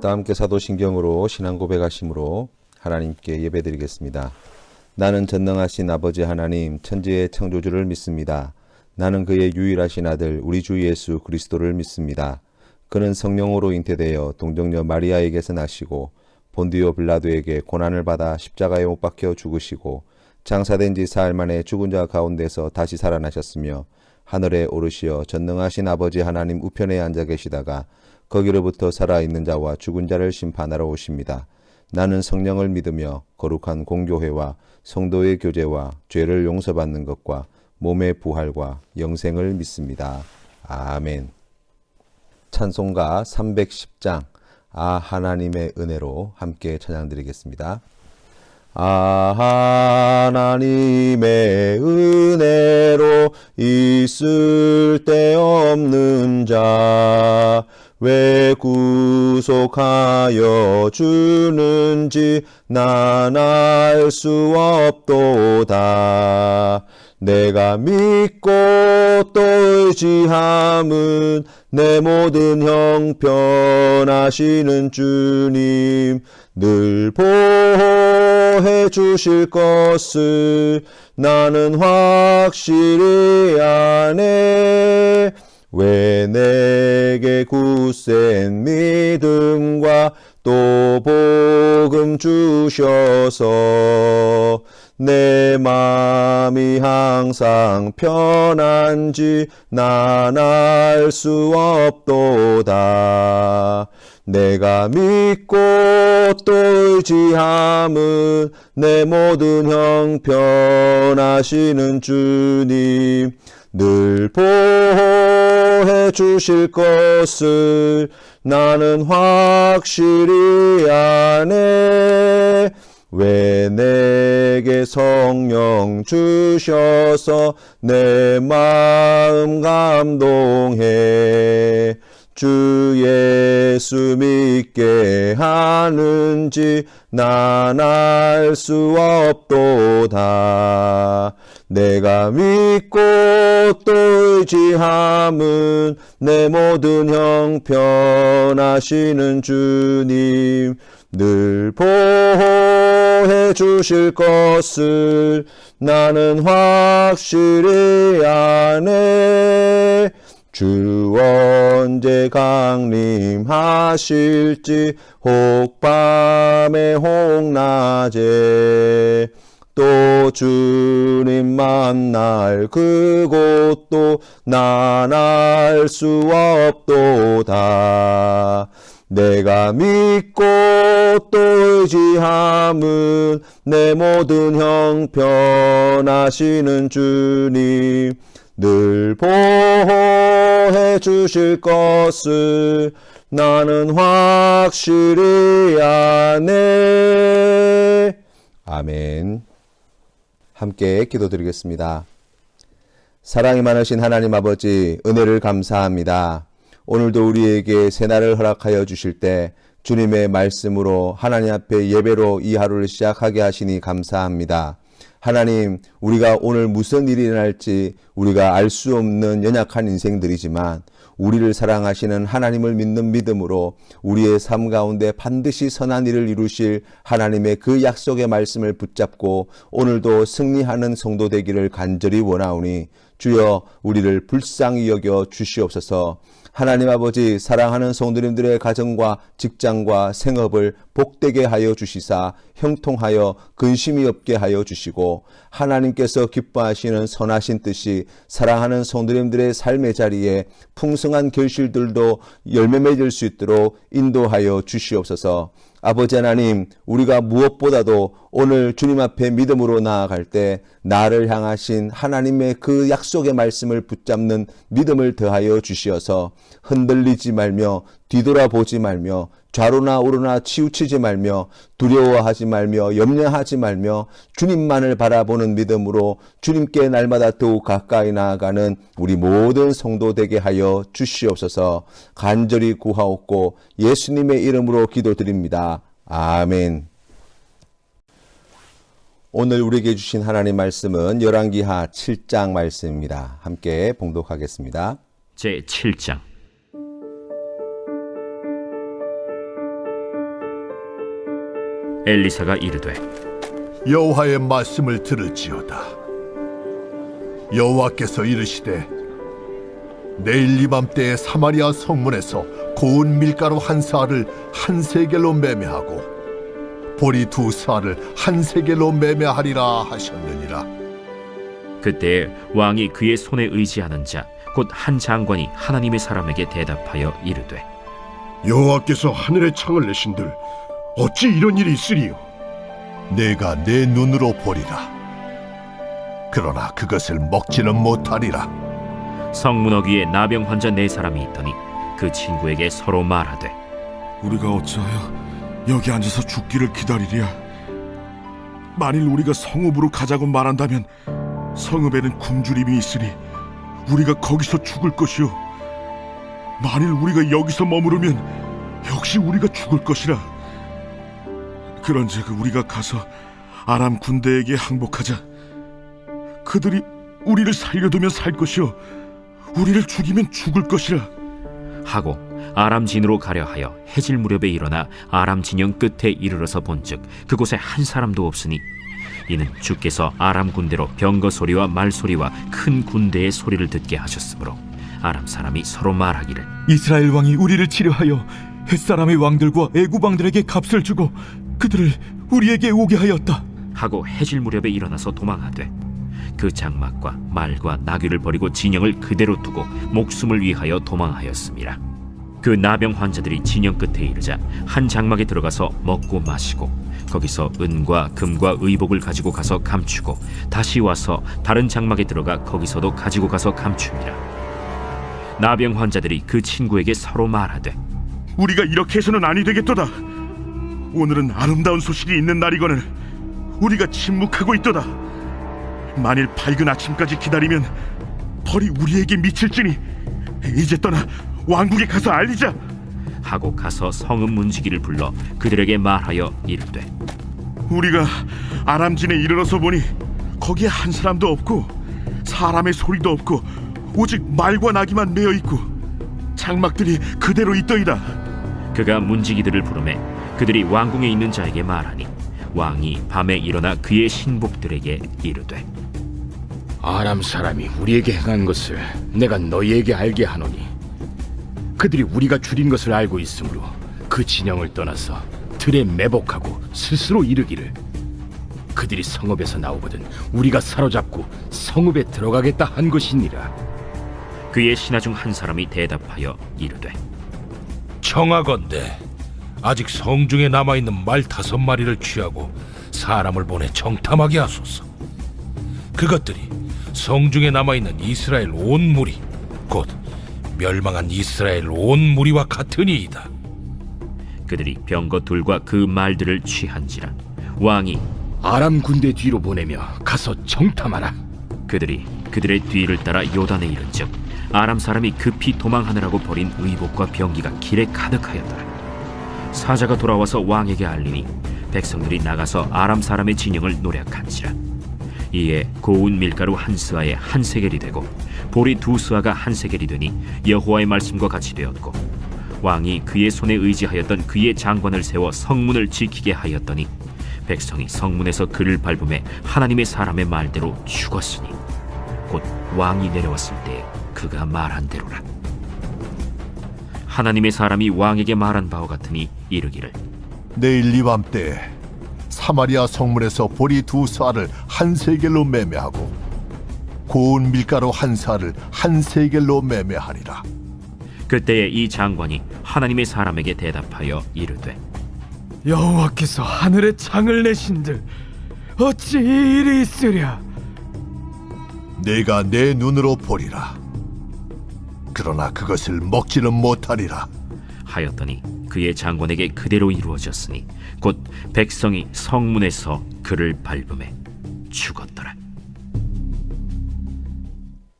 다 함께 사도신경으로 신앙 고백하심으로 하나님께 예배드리겠습니다. 나는 전능하신 아버지 하나님 천지의 창조주를 믿습니다. 나는 그의 유일하신 아들 우리 주 예수 그리스도를 믿습니다. 그는 성령으로 잉태되어 동정녀 마리아에게서 나시고 본디오 빌라도에게 고난을 받아 십자가에 못 박혀 죽으시고 장사된 지 사흘 만에 죽은 자 가운데서 다시 살아나셨으며 하늘에 오르시어 전능하신 아버지 하나님 우편에 앉아 계시다가 거기로부터 살아있는 자와 죽은 자를 심판하러 오십니다. 나는 성령을 믿으며 거룩한 공교회와 성도의 교제와 죄를 용서받는 것과 몸의 부활과 영생을 믿습니다. 아멘. 찬송가 310장 아 하나님의 은혜로 함께 찬양드리겠습니다. 아 하나님의 은혜로 있을 데 없는 자 왜 구속하여 주는지 난 알 수 없도다. 내가 믿고 또 의지함은 내 모든 형편하시는 주님 늘 보호해 주실 것을 나는 확실히 아네. 왜 내게 굳센 믿음과 또 복음 주셔서 내 맘이 항상 편한지 난 알 수 없도다. 내가 믿고 또 의지함은 내 모든 형편하시는 주님 늘 보호해 주실 것을 나는 확실히 아네. 왜 내게 성령 주셔서 내 마음 감동해 주 예수 믿게 하는지 난 알 수 없도다. 내가 믿고 또 의지함은 내 모든 형편하시는 주님 늘 보호해 주실 것을 나는 확실히 아네. 주 언제 강림하실지 혹 밤에 혹 낮에 또 주님 만날 그곳도 난 알 수 없도다. 내가 믿고 또 의지함은 내 모든 형편하시는 주님 늘 보호해 주실 것을 나는 확실히 아네. 아멘. 함께 기도드리겠습니다. 사랑이 많으신 하나님 아버지 은혜를 감사합니다. 오늘도 우리에게 새날을 허락하여 주실 때 주님의 말씀으로 하나님 앞에 예배로 이 하루를 시작하게 하시니 감사합니다. 하나님, 우리가 오늘 무슨 일이 일어날지 우리가 알 수 없는 연약한 인생들이지만 우리를 사랑하시는 하나님을 믿는 믿음으로 우리의 삶 가운데 반드시 선한 일을 이루실 하나님의 그 약속의 말씀을 붙잡고 오늘도 승리하는 성도 되기를 간절히 원하오니 주여 우리를 불쌍히 여겨 주시옵소서. 하나님 아버지 사랑하는 성도님들의 가정과 직장과 생업을 복되게 하여 주시사 형통하여 근심이 없게 하여 주시고 하나님께서 기뻐하시는 선하신 뜻이 사랑하는 성도님들의 삶의 자리에 풍성한 결실들도 열매 맺을 수 있도록 인도하여 주시옵소서. 아버지 하나님, 우리가 무엇보다도 오늘 주님 앞에 믿음으로 나아갈 때 나를 향하신 하나님의 그 약속의 말씀을 붙잡는 믿음을 더하여 주시어서 흔들리지 말며 뒤돌아보지 말며 좌로나 우로나 치우치지 말며 두려워하지 말며 염려하지 말며 주님만을 바라보는 믿음으로 주님께 날마다 더욱 가까이 나아가는 우리 모든 성도 되게 하여 주시옵소서. 간절히 구하옵고 예수님의 이름으로 기도드립니다. 아멘. 오늘 우리에게 주신 하나님 말씀은 열왕기하 7장 말씀입니다. 함께 봉독하겠습니다. 제7장 엘리사가 이르되 여호와의 말씀을 들을지어다. 여호와께서 이르시되 내일 이맘때에 사마리아 성문에서 고운 밀가루 한 사알을 한 세겔로 매매하고 보리 두 사알을 한 세겔로 매매하리라 하셨느니라. 그때에 왕이 그의 손에 의지하는 자 곧 한 장관이 하나님의 사람에게 대답하여 이르되 여호와께서 하늘의 창을 내신들 어찌 이런 일이 있으리요? 내가 내 눈으로 보리라. 그러나 그것을 먹지는 못하리라. 성문 어귀에 나병 환자 네 사람이 있더니 그 친구에게 서로 말하되 우리가 어찌하여 여기 앉아서 죽기를 기다리랴? 만일 우리가 성읍으로 가자고 말한다면 성읍에는 굶주림이 있으니 우리가 거기서 죽을 것이요, 만일 우리가 여기서 머무르면 역시 우리가 죽을 것이라. 그런즉 우리가 가서 아람 군대에게 항복하자. 그들이 우리를 살려두면 살 것이요 우리를 죽이면 죽을 것이라 하고 아람 진으로 가려 하여 해질 무렵에 일어나 아람 진영 끝에 이르러서 본즉 그곳에 한 사람도 없으니 이는 주께서 아람 군대로 병거 소리와 말 소리와 큰 군대의 소리를 듣게 하셨으므로 아람 사람이 서로 말하기를 이스라엘 왕이 우리를 치려하여 햇사람의 왕들과 애굽 왕들에게 값을 주고 그들을 우리에게 오게 하였다 하고 해질 무렵에 일어나서 도망하되 그 장막과 말과 나귀를 버리고 진영을 그대로 두고 목숨을 위하여 도망하였습니다. 그 나병 환자들이 진영 끝에 이르자 한 장막에 들어가서 먹고 마시고 거기서 은과 금과 의복을 가지고 가서 감추고 다시 와서 다른 장막에 들어가 거기서도 가지고 가서 감춥니다. 나병 환자들이 그 친구에게 서로 말하되 우리가 이렇게 해서는 아니 되겠도다. 오늘은 아름다운 소식이 있는 날이거늘 우리가 침묵하고 있도다. 만일 밝은 아침까지 기다리면 벌이 우리에게 미칠지니 이제 떠나 왕국에 가서 알리자 하고 가서 성읍 문지기를 불러 그들에게 말하여 이르되 우리가 아람진에 이르러서 보니 거기에 한 사람도 없고 사람의 소리도 없고 오직 말과 나귀만 매어 있고 장막들이 그대로 있더이다. 그가 문지기들을 부르매 그들이 왕궁에 있는 자에게 말하니 왕이 밤에 일어나 그의 신복들에게 이르되 아람 사람이 우리에게 행한 것을 내가 너희에게 알게 하노니 그들이 우리가 줄인 것을 알고 있으므로 그 진영을 떠나서 들에 매복하고 스스로 이르기를 그들이 성읍에서 나오거든 우리가 사로잡고 성읍에 들어가겠다 한 것이니라. 그의 신하 중 한 사람이 대답하여 이르되 청하건대 아직 성중에 남아있는 말 5마리를 취하고 사람을 보내 정탐하게 하소서. 그것들이 성중에 남아있는 이스라엘 온 무리 곧 멸망한 이스라엘 온 무리와 같으니이다. 그들이 병거 둘과 그 말들을 취한지라 왕이 아람 군대 뒤로 보내며 가서 정탐하라. 그들이 그들의 뒤를 따라 요단에 이른즉 아람 사람이 급히 도망하느라고 버린 의복과 병기가 길에 가득하였더라. 사자가 돌아와서 왕에게 알리니 백성들이 나가서 아람 사람의 진영을 노략한지라. 이에 고운 밀가루 한 스아에 한 세겔이 되고 보리 두 스아가 한 세겔이 되니 여호와의 말씀과 같이 되었고 왕이 그의 손에 의지하였던 그의 장관을 세워 성문을 지키게 하였더니 백성이 성문에서 그를 밟음에 하나님의 사람의 말대로 죽었으니 곧 왕이 내려왔을 때에 그가 말한 대로라. 하나님의 사람이 왕에게 말한 바와 같으니 이르기를 내일 이맘때에 사마리아 성문에서 보리 두 사알을 한 세겔로 매매하고 고운 밀가루 한 사알을 한 세겔로 매매하리라. 그때에 이 장관이 하나님의 사람에게 대답하여 이르되 여호와께서 하늘의 창을 내신들 어찌 이 일이 있으랴? 내가 내 눈으로 보리라. 그러나 그것을 먹지는 못하리라. 하였더니 그의 장관에게 그대로 이루어졌으니 곧 백성이 성문에서 그를 밟음에 죽었더라.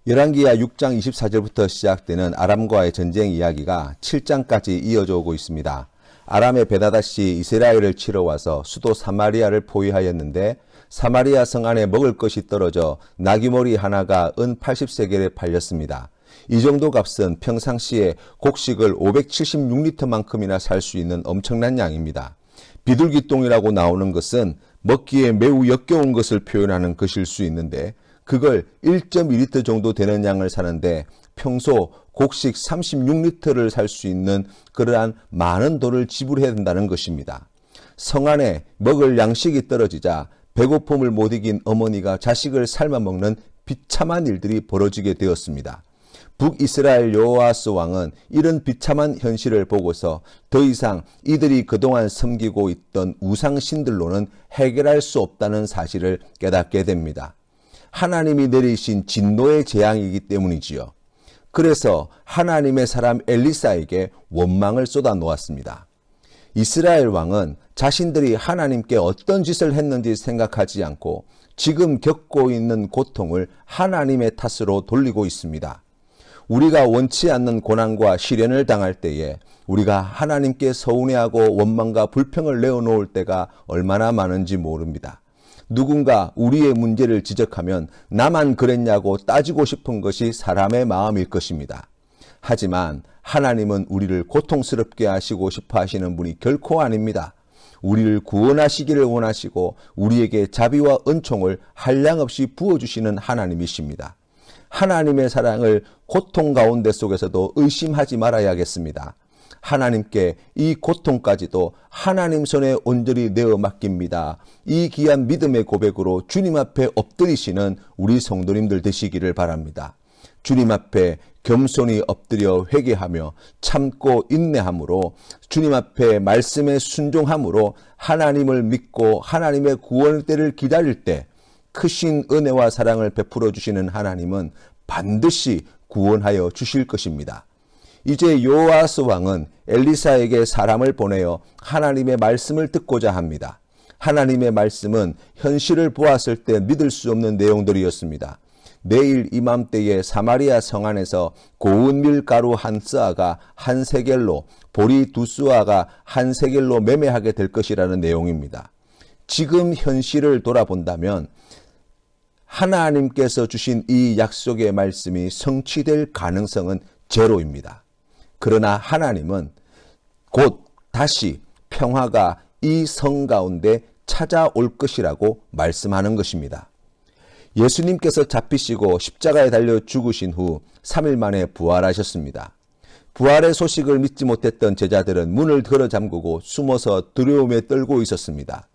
열왕기하 6장 24절부터 시작되는 아람과의 전쟁 이야기가 7장까지 이어져 오고 있습니다. 아람의 베다닷이 이스라엘을 치러 와서 수도 사마리아를 포위하였는데 사마리아 성 안에 먹을 것이 떨어져 나귀머리 하나가 은 80세겔에 팔렸습니다. 이 정도 값은 평상시에 곡식을 576리터만큼이나 살 수 있는 엄청난 양입니다. 비둘기똥이라고 나오는 것은 먹기에 매우 역겨운 것을 표현하는 것일 수 있는데 그걸 1.2리터 정도 되는 양을 사는데 평소 곡식 36리터를 살 수 있는 그러한 많은 돈을 지불해야 된다는 것입니다. 성 안에 먹을 양식이 떨어지자 배고픔을 못 이긴 어머니가 자식을 삶아먹는 비참한 일들이 벌어지게 되었습니다. 북이스라엘 여호아스 왕은 이런 비참한 현실을 보고서 더 이상 이들이 그동안 섬기고 있던 우상신들로는 해결할 수 없다는 사실을 깨닫게 됩니다. 하나님이 내리신 진노의 재앙이기 때문이지요. 그래서 하나님의 사람 엘리사에게 원망을 쏟아 놓았습니다. 이스라엘 왕은 자신들이 하나님께 어떤 짓을 했는지 생각하지 않고 지금 겪고 있는 고통을 하나님의 탓으로 돌리고 있습니다. 우리가 원치 않는 고난과 시련을 당할 때에 우리가 하나님께 서운해하고 원망과 불평을 내어놓을 때가 얼마나 많은지 모릅니다. 누군가 우리의 문제를 지적하면 나만 그랬냐고 따지고 싶은 것이 사람의 마음일 것입니다. 하지만 하나님은 우리를 고통스럽게 하시고 싶어 하시는 분이 결코 아닙니다. 우리를 구원하시기를 원하시고 우리에게 자비와 은총을 한량없이 부어주시는 하나님이십니다. 하나님의 사랑을 고통 가운데 속에서도 의심하지 말아야겠습니다. 하나님께 이 고통까지도 하나님 손에 온전히 내어 맡깁니다. 이 귀한 믿음의 고백으로 주님 앞에 엎드리시는 우리 성도님들 되시기를 바랍니다. 주님 앞에 겸손히 엎드려 회개하며 참고 인내함으로 주님 앞에 말씀에 순종함으로 하나님을 믿고 하나님의 구원의 때를 기다릴 때 크신 은혜와 사랑을 베풀어 주시는 하나님은 반드시 구원하여 주실 것입니다. 이제 요아스 왕은 엘리사에게 사람을 보내어 하나님의 말씀을 듣고자 합니다. 하나님의 말씀은 현실을 보았을 때 믿을 수 없는 내용들이었습니다. 내일 이맘때에 사마리아 성 안에서 고운 밀가루 한 스아가 한 세겔로, 보리 두 스아가 한 세겔로 매매하게 될 것이라는 내용입니다. 지금 현실을 돌아본다면 하나님께서 주신 이 약속의 말씀이 성취될 가능성은 제로입니다. 그러나 하나님은 곧 다시 평화가 이 성 가운데 찾아올 것이라고 말씀하는 것입니다. 예수님께서 잡히시고 십자가에 달려 죽으신 후 3일 만에 부활하셨습니다. 부활의 소식을 믿지 못했던 제자들은 문을 걸어 잠그고 숨어서 두려움에 떨고 있었습니다.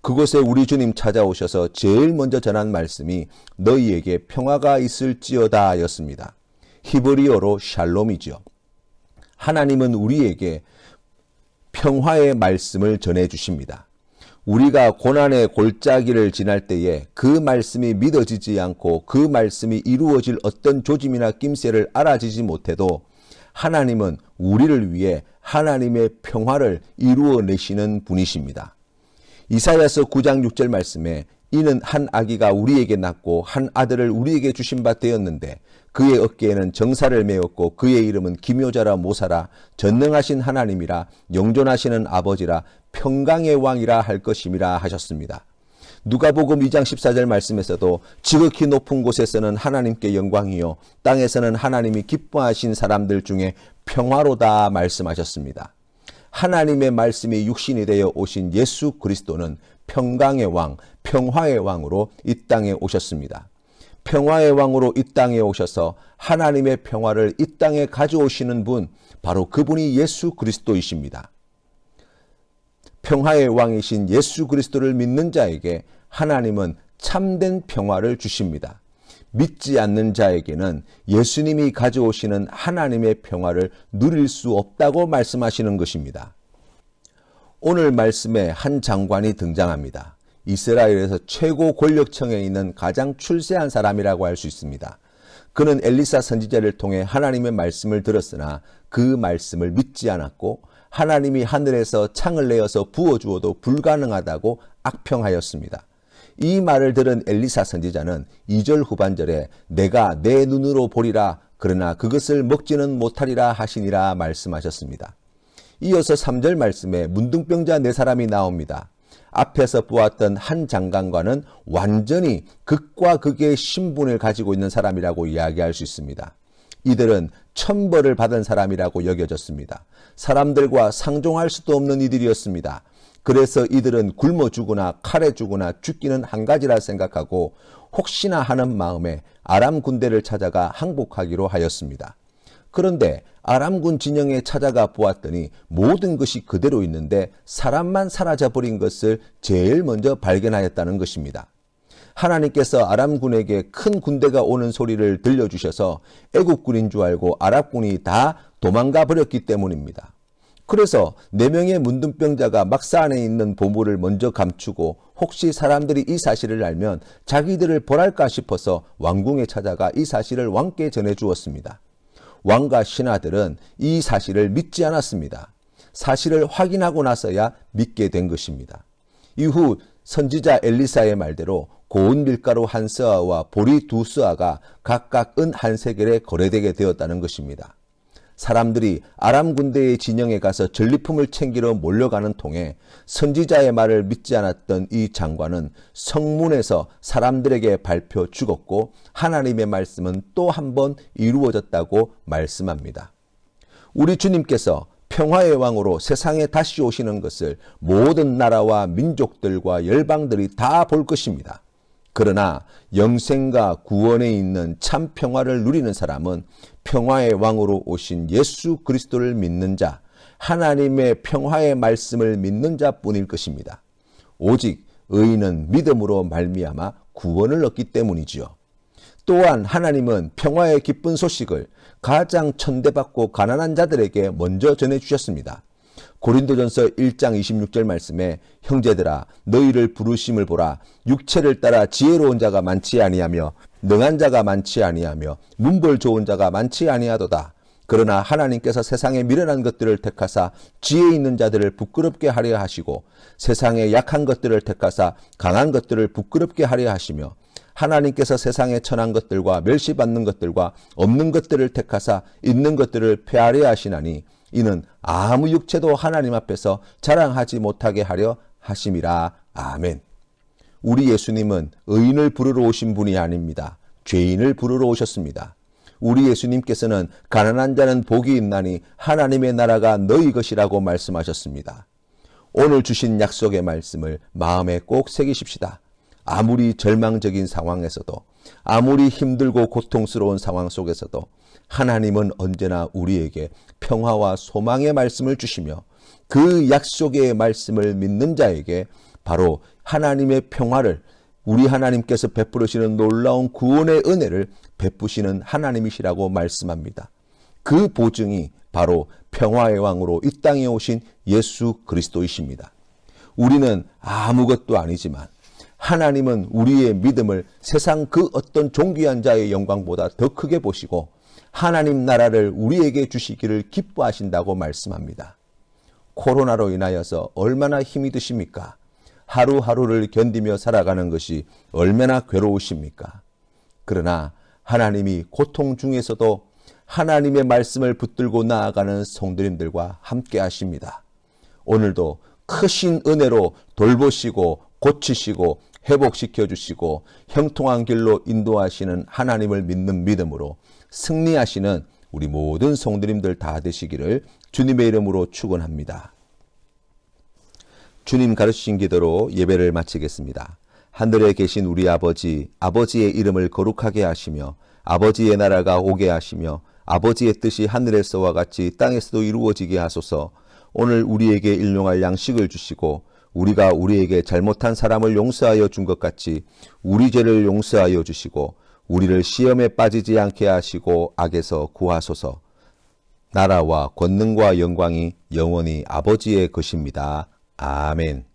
그곳에 우리 주님 찾아오셔서 제일 먼저 전한 말씀이 너희에게 평화가 있을지어다 였습니다. 히브리어로 샬롬이죠. 하나님은 우리에게 평화의 말씀을 전해주십니다. 우리가 고난의 골짜기를 지날 때에 그 말씀이 믿어지지 않고 그 말씀이 이루어질 어떤 조짐이나 낌새를 알아지지 못해도 하나님은 우리를 위해 하나님의 평화를 이루어내시는 분이십니다. 이사야서 9장 6절 말씀에 이는 한 아기가 우리에게 낳고 한 아들을 우리에게 주신 바 되었는데 그의 어깨에는 정사를 메었고 그의 이름은 기묘자라 모사라 전능하신 하나님이라 영존하시는 아버지라 평강의 왕이라 할 것임이라 하셨습니다. 누가복음 2장 14절 말씀에서도 지극히 높은 곳에서는 하나님께 영광이요 땅에서는 하나님이 기뻐하신 사람들 중에 평화로다 말씀하셨습니다. 하나님의 말씀이 육신이 되어 오신 예수 그리스도는 평강의 왕, 평화의 왕으로 이 땅에 오셨습니다. 평화의 왕으로 이 땅에 오셔서 하나님의 평화를 이 땅에 가져오시는 분, 바로 그분이 예수 그리스도이십니다. 평화의 왕이신 예수 그리스도를 믿는 자에게 하나님은 참된 평화를 주십니다. 믿지 않는 자에게는 예수님이 가져오시는 하나님의 평화를 누릴 수 없다고 말씀하시는 것입니다. 오늘 말씀에 한 장관이 등장합니다. 이스라엘에서 최고 권력층에 있는 가장 출세한 사람이라고 할 수 있습니다. 그는 엘리사 선지자를 통해 하나님의 말씀을 들었으나 그 말씀을 믿지 않았고 하나님이 하늘에서 창을 내어서 부어주어도 불가능하다고 악평하였습니다. 이 말을 들은 엘리사 선지자는 2절 후반절에 내가 내 눈으로 보리라 그러나 그것을 먹지는 못하리라 하시니라 말씀하셨습니다. 이어서 3절 말씀에 문둥병자 4사람이 나옵니다. 앞에서 보았던 한 장관과는 완전히 극과 극의 신분을 가지고 있는 사람이라고 이야기할 수 있습니다. 이들은 천벌을 받은 사람이라고 여겨졌습니다. 사람들과 상종할 수도 없는 이들이었습니다. 그래서 이들은 굶어 죽거나 칼에 죽거나 죽기는 한 가지라 생각하고 혹시나 하는 마음에 아람 군대를 찾아가 항복하기로 하였습니다. 그런데 아람군 진영에 찾아가 보았더니 모든 것이 그대로 있는데 사람만 사라져버린 것을 제일 먼저 발견하였다는 것입니다. 하나님께서 아람군에게 큰 군대가 오는 소리를 들려주셔서 애국군인 줄 알고 아랍군이 다 도망가 버렸기 때문입니다. 그래서 4명의 문둥병자가 막사 안에 있는 보물을 먼저 감추고 혹시 사람들이 이 사실을 알면 자기들을 벌할까 싶어서 왕궁에 찾아가 이 사실을 왕께 전해 주었습니다. 왕과 신하들은 이 사실을 믿지 않았습니다. 사실을 확인하고 나서야 믿게 된 것입니다. 이후 선지자 엘리사의 말대로 고운 밀가루 1스아와 보리 2스아가 각각 은 1세겔에 거래되게 되었다는 것입니다. 사람들이 아람 군대의 진영에 가서 전리품을 챙기러 몰려가는 통에 선지자의 말을 믿지 않았던 이 장관은 성문에서 사람들에게 발표 죽었고 하나님의 말씀은 또 한 번 이루어졌다고 말씀합니다. 우리 주님께서 평화의 왕으로 세상에 다시 오시는 것을 모든 나라와 민족들과 열방들이 다 볼 것입니다. 그러나 영생과 구원에 있는 참 평화를 누리는 사람은 평화의 왕으로 오신 예수 그리스도를 믿는 자, 하나님의 평화의 말씀을 믿는 자뿐일 것입니다. 오직 의인은 믿음으로 말미암아 구원을 얻기 때문이지요. 또한 하나님은 평화의 기쁜 소식을 가장 천대받고 가난한 자들에게 먼저 전해주셨습니다. 고린도전서 1장 26절 말씀에 형제들아 너희를 부르심을 보라 육체를 따라 지혜로운 자가 많지 아니하며 능한 자가 많지 아니하며 문벌 좋은 자가 많지 아니하도다. 그러나 하나님께서 세상에 미련한 것들을 택하사 지혜 있는 자들을 부끄럽게 하려 하시고 세상에 약한 것들을 택하사 강한 것들을 부끄럽게 하려 하시며 하나님께서 세상에 천한 것들과 멸시받는 것들과 없는 것들을 택하사 있는 것들을 폐하려 하시나니 이는 아무 육체도 하나님 앞에서 자랑하지 못하게 하려 하심이라. 아멘. 우리 예수님은 의인을 부르러 오신 분이 아닙니다. 죄인을 부르러 오셨습니다. 우리 예수님께서는 가난한 자는 복이 있나니 하나님의 나라가 너희 것이라고 말씀하셨습니다. 오늘 주신 약속의 말씀을 마음에 꼭 새기십시다. 아무리 절망적인 상황에서도 아무리 힘들고 고통스러운 상황 속에서도 하나님은 언제나 우리에게 평화와 소망의 말씀을 주시며 그 약속의 말씀을 믿는 자에게 바로 하나님의 평화를 우리 하나님께서 베풀으시는 놀라운 구원의 은혜를 베푸시는 하나님이시라고 말씀합니다. 그 보증이 바로 평화의 왕으로 이 땅에 오신 예수 그리스도이십니다. 우리는 아무것도 아니지만 하나님은 우리의 믿음을 세상 그 어떤 존귀한 자의 영광보다 더 크게 보시고 하나님 나라를 우리에게 주시기를 기뻐하신다고 말씀합니다. 코로나로 인하여서 얼마나 힘이 드십니까? 하루하루를 견디며 살아가는 것이 얼마나 괴로우십니까? 그러나 하나님이 고통 중에서도 하나님의 말씀을 붙들고 나아가는 성도님들과 함께 하십니다. 오늘도 크신 은혜로 돌보시고 고치시고 회복시켜 주시고 형통한 길로 인도하시는 하나님을 믿는 믿음으로 승리하시는 우리 모든 성도님들 다 되시기를 주님의 이름으로 축원합니다. 주님 가르치신 기도로 예배를 마치겠습니다. 하늘에 계신 우리 아버지, 아버지의 이름을 거룩하게 하시며 아버지의 나라가 오게 하시며 아버지의 뜻이 하늘에서와 같이 땅에서도 이루어지게 하소서. 오늘 우리에게 일용할 양식을 주시고 우리가 우리에게 잘못한 사람을 용서하여 준 것 같이 우리 죄를 용서하여 주시고 우리를 시험에 빠지지 않게 하시고 악에서 구하소서. 나라와 권능과 영광이 영원히 아버지의 것입니다. 아멘.